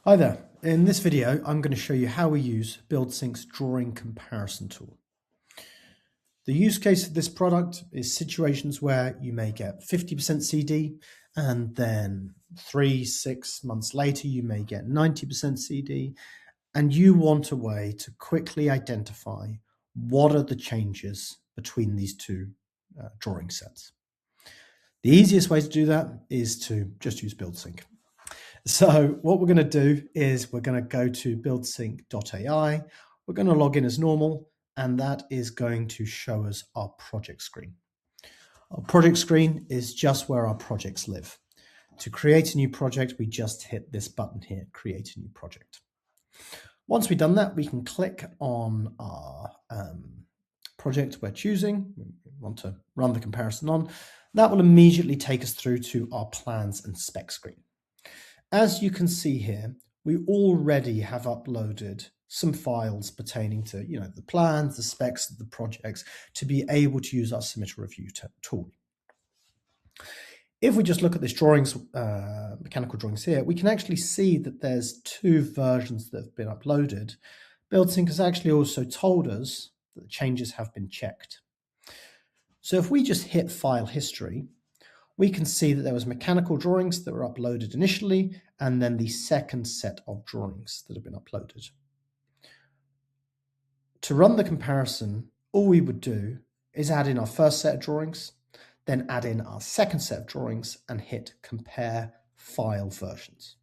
Hi there. In this video, I'm going to show you how we use BuildSync's drawing comparison tool. The use case of this product is situations where you may get 50% CD and then 3-6 months later you may get 90% CD, and you want a way to quickly identify what are the changes between these two drawing sets. The easiest way to do that is to just use BuildSync. So what we're going to do is we're going to go to BuildSync.ai. We're going to log in as normal, and that is going to show us our project screen. Our project screen is just where our projects live. To create a new project, we just hit this button here, Create a New Project. Once we've done that, we can click on our project we're choosing. We want to run the comparison on. That will immediately take us through to our plans and spec screen. As you can see here, we already have uploaded some files pertaining to, the plans, the specs of the projects to be able to use our Submittal review tool. If we just look at this mechanical drawings here, we can actually see that there's two versions that have been uploaded. BuildSync has actually also told us that the changes have been checked. So if we just hit File History, we can see that there was mechanical drawings that were uploaded initially, and then the second set of drawings that have been uploaded. To run the comparison, all we would do is add in our first set of drawings, then add in our second set of drawings and hit Compare File Versions.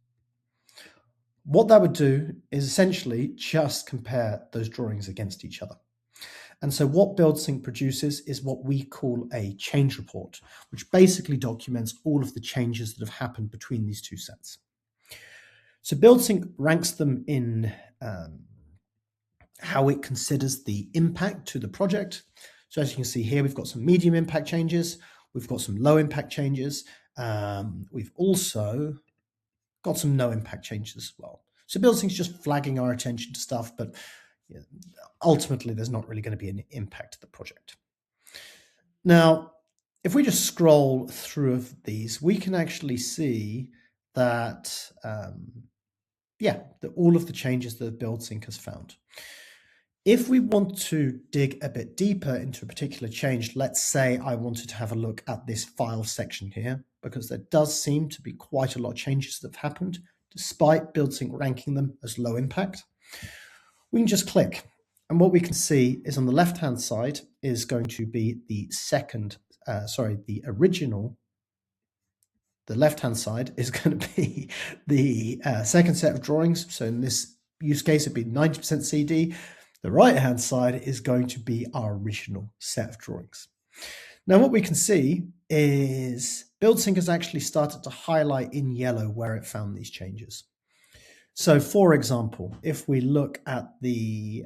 What that would do is essentially just compare those drawings against each other. And so what BuildSync produces is what we call a change report, which basically documents all of the changes that have happened between these two sets. So BuildSync ranks them in how it considers the impact to the project. So as you can see here, we've got some medium impact changes, we've got some low impact changes, we've also got some no impact changes as well. So BuildSync's just flagging our attention to stuff, but ultimately there's not really going to be an impact to the project. Now, if we just scroll through these, we can actually see that, that all of the changes that BuildSync has found. If we want to dig a bit deeper into a particular change, let's say I wanted to have a look at this file section here, because there does seem to be quite a lot of changes that have happened, despite BuildSync ranking them as low impact. We can just click, and what we can see is on the left-hand side is going to be the original. The left-hand side is going to be the second set of drawings. So in this use case, it'd be 90% CD. The right-hand side is going to be our original set of drawings. Now, what we can see is BuildSync has actually started to highlight in yellow where it found these changes. So, for example, if we look at the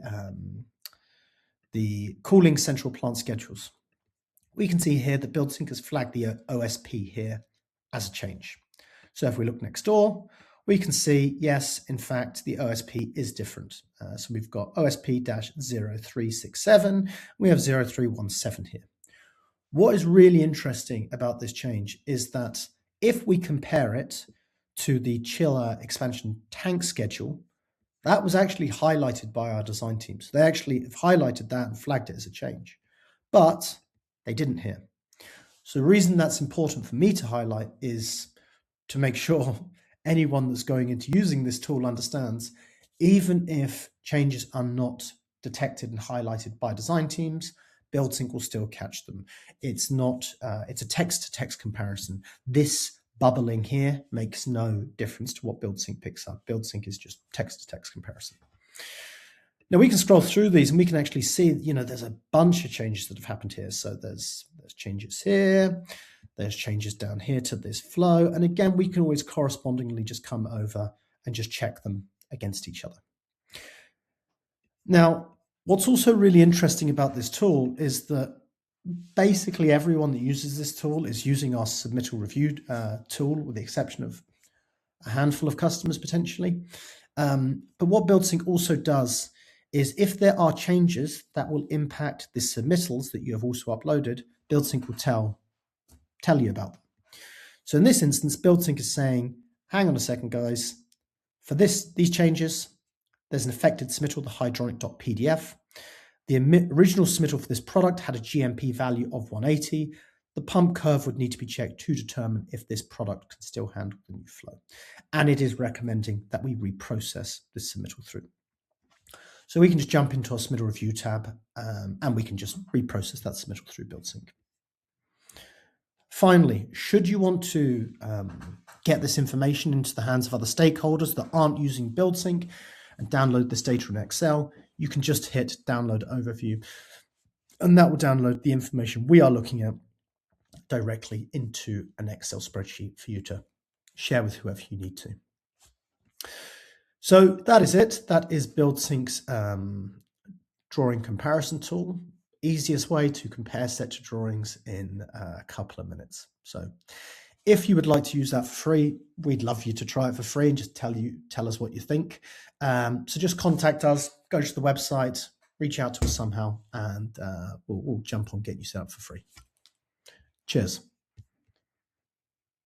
cooling central plant schedules, we can see here that BuildSync has flagged the OSP here as a change. So if we look next door, we can see, yes, in fact, the OSP is different. So we've got OSP-0367, we have 0317 here. What is really interesting about this change is that if we compare it to the chiller expansion tank schedule, that was actually highlighted by our design teams. They actually have highlighted that and flagged it as a change, but they didn't here. So the reason that's important for me to highlight is to make sure anyone that's going into using this tool understands, even if changes are not detected and highlighted by design teams, BuildSync will still catch them. It's not, it's a text-to-text comparison. This bubbling here makes no difference to what BuildSync picks up. BuildSync is just text-to-text comparison. Now we can scroll through these and we can actually see, there's a bunch of changes that have happened here. So there's changes here, there's changes down here to this flow. And again, we can always correspondingly just come over and just check them against each other. Now, what's also really interesting about this tool is that basically everyone that uses this tool is using our Submittal review tool, with the exception of a handful of customers potentially. But what BuildSync also does is if there are changes that will impact the submittals that you have also uploaded, BuildSync will tell you about them. So in this instance, BuildSync is saying, hang on a second, guys, For these changes, there's an affected submittal, the hydraulic.pdf. The original submittal for this product had a GMP value of 180. The pump curve would need to be checked to determine if this product can still handle the new flow. And it is recommending that we reprocess this submittal through. So we can just jump into our submittal review tab and we can just reprocess that submittal through BuildSync. Finally, should you want to get this information into the hands of other stakeholders that aren't using BuildSync and download this data in Excel, you can just hit download overview, and that will download the information we are looking at directly into an Excel spreadsheet for you to share with whoever you need to. So that is it. That is BuildSync's drawing comparison tool. Easiest way to compare set to drawings in a couple of minutes. So if you would like to use that for free, we'd love you to try it for free and just tell us what you think. So just contact us, go to the website, reach out to us somehow, and we'll jump on, get you set up for free. Cheers.